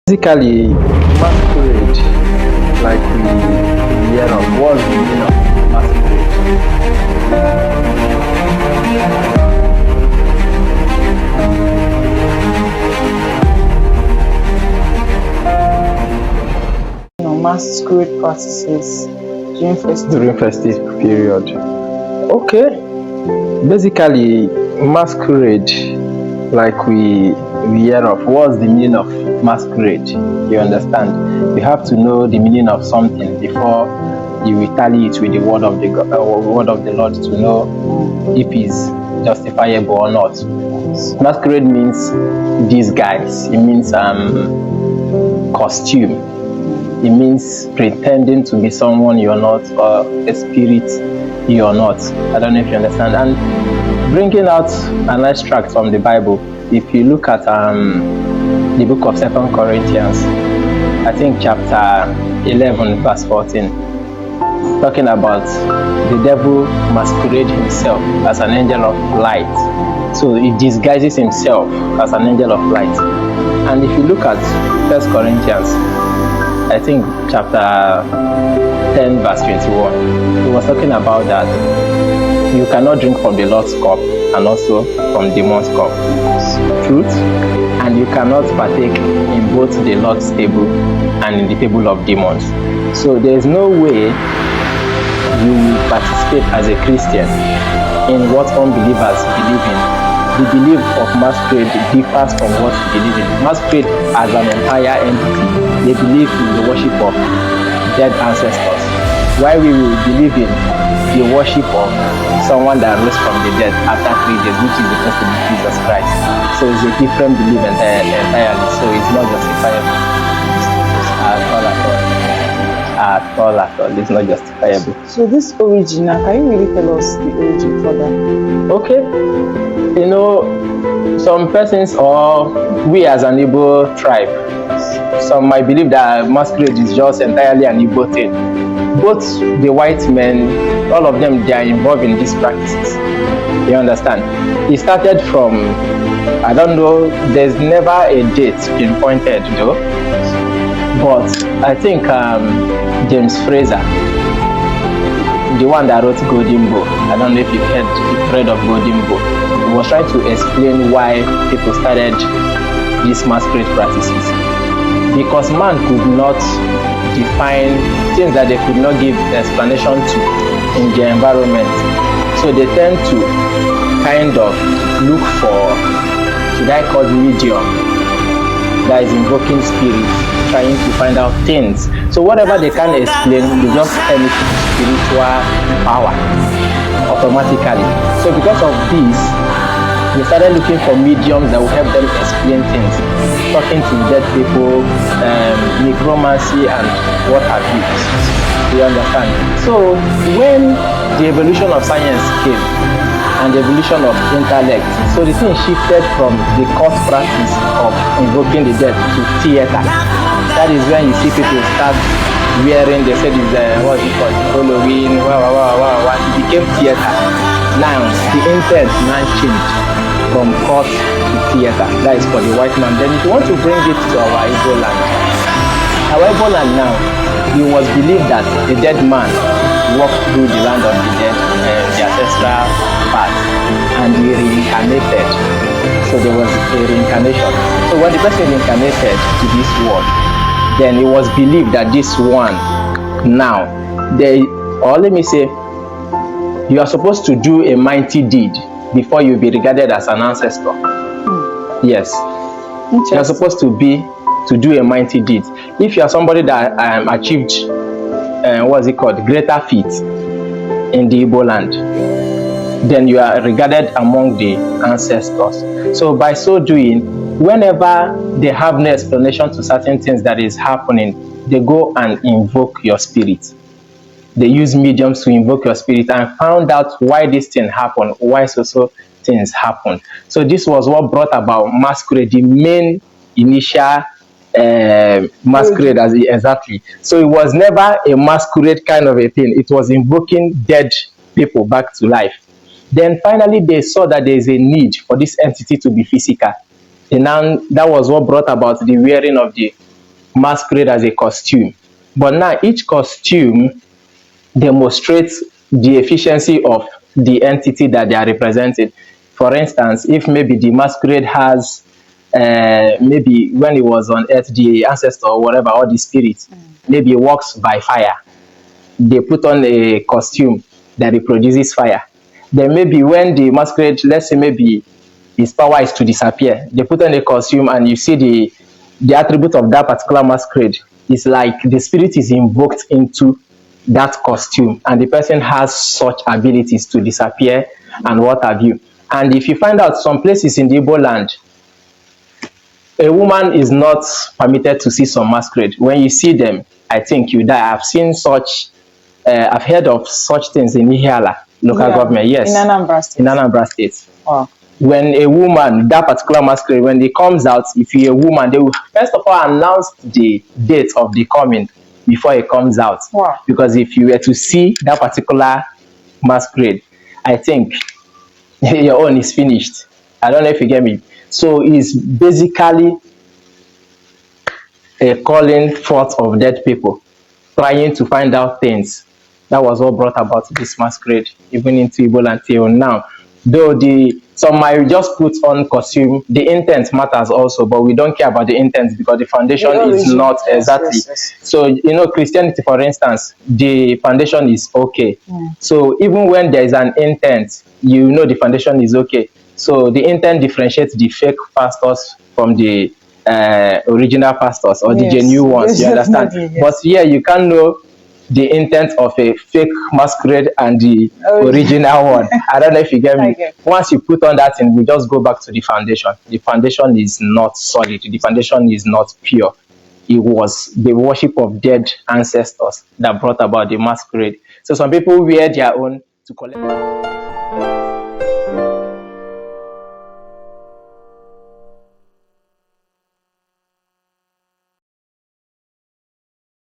Basically, masquerade, like we hear of, what's the meaning of masquerade? Masquerade practices during festive. During festive period. Okay, basically, masquerade, like we hear of, what's the meaning of masquerade? You understand? You have to know the meaning of something before you retaliate with the word of the word of the Lord to know if it's justifiable or not. Masquerade means disguise. It means costume. It means pretending to be someone you're not, or a spirit you're not. I don't know if you understand. And bringing out an extract from the Bible, if you look at the book of 2 Corinthians, I think chapter 11, verse 14, talking about the devil masquerade himself as an angel of light. So he disguises himself as an angel of light. And if you look at 1 Corinthians, I think chapter 10, verse 21, he was talking about that you cannot drink from the Lord's cup and also from demon's cup. Truth. And you cannot partake in both the Lord's table and in the table of demons. So there is no way you participate as a Christian in what unbelievers believe in. The belief of masquerade differs from what we believe in. Masquerade as an entire entity, they believe in the worship of dead ancestors, while we will believe in the worship of someone that rose from the dead after 3 days, which is the person of Jesus Christ. So it's a different belief entirely, so it's not justifiable at all. It's not justifiable. So this origin, can you really tell us the origin for that? Okay. You know, some persons, or we as an Igbo tribe, some might believe that masquerade is just entirely an Igbo thing. Both the white men, all of them, they are involved in these practices. You understand? It started from, I don't know, there's never a date pinpointed though, but I think James Fraser, the one that wrote Golden Bough, I don't know if you've read of Golden Bough, he was trying to explain why people started these masquerade practices. Because man could not define things that they could not give explanation to in their environment. So they tend to kind of look for, should I call medium, that is invoking spirits, trying to find out things. So whatever they can explain, they just turn it to spiritual power automatically. So because of this, they started looking for mediums that will help them explain things, talking to dead people, necromancy and what have you. You understand? So when the evolution of science came and the evolution of intellect, so the thing shifted from the court practice of invoking the dead to theater. That is when you see people start wearing, they said it's what's it called, Halloween, it became theater. Now the intent now changed from court to theater. That is for the white man. Then if you want to bring it to our Igbo land, now, it was believed that a dead man walked through the land of the dead, the ancestral path, and he reincarnated. So there was a reincarnation. So when the person reincarnated to this world, then it was believed that this one now, or let me say, you are supposed to do a mighty deed before you be regarded as an ancestor. Yes, you are supposed to do a mighty deed. If you are somebody that achieved greater feats in the Igbo land, then you are regarded among the ancestors. So by so doing, whenever they have no explanation to certain things that is happening, they go and invoke your spirit. They use mediums to invoke your spirit and found out why this thing happened, why so things happened. So this was what brought about masquerade, the main initial masquerade exactly. So it was never a masquerade kind of a thing. It was invoking dead people back to life. Then finally they saw that there is a need for this entity to be physical. And now that was what brought about the wearing of the masquerade as a costume. But now each costume demonstrates the efficiency of the entity that they are representing. For instance, if maybe the masquerade has maybe when it was on earth, the ancestor or whatever, or the spirit, maybe works by fire, they put on a costume that reproduces fire. Then maybe when the masquerade, let's say maybe his power is to disappear, they put on a costume and you see the attribute of that particular masquerade. It's like the spirit is invoked into that costume and the person has such abilities to disappear and what have you. And if you find out some places in the Igbo land, a woman is not permitted to see some masquerade. When you see them, I think you die. I've seen such, I've heard of such things in Ihiala local government. Yes, in Anambra State. In Anambra State. Wow. When a woman, that particular masquerade, when they comes out, if you're a woman, they will first of all announce the date of the coming before it comes out. Wow. Because if you were to see that particular masquerade, I think your own is finished. I don't know if you get me. So it's basically a calling forth of dead people, trying to find out things. That was what brought about this masquerade, even into Igbo until now. Though some might just put on costume, the intent matters also, but we don't care about the intent because the foundation is not exactly. Yes. So, Christianity, for instance, the foundation is okay. So even when there is an intent, the foundation is okay. So the intent differentiates the fake pastors from the original pastors or the genuine ones, you understand? Yes. But yeah, you can't know the intent of a fake masquerade and the original one. I don't know if you get me. Once you put on that thing, we just go back to the foundation. The foundation is not solid. The foundation is not pure. It was the worship of dead ancestors that brought about the masquerade. So some people wear their own to collect.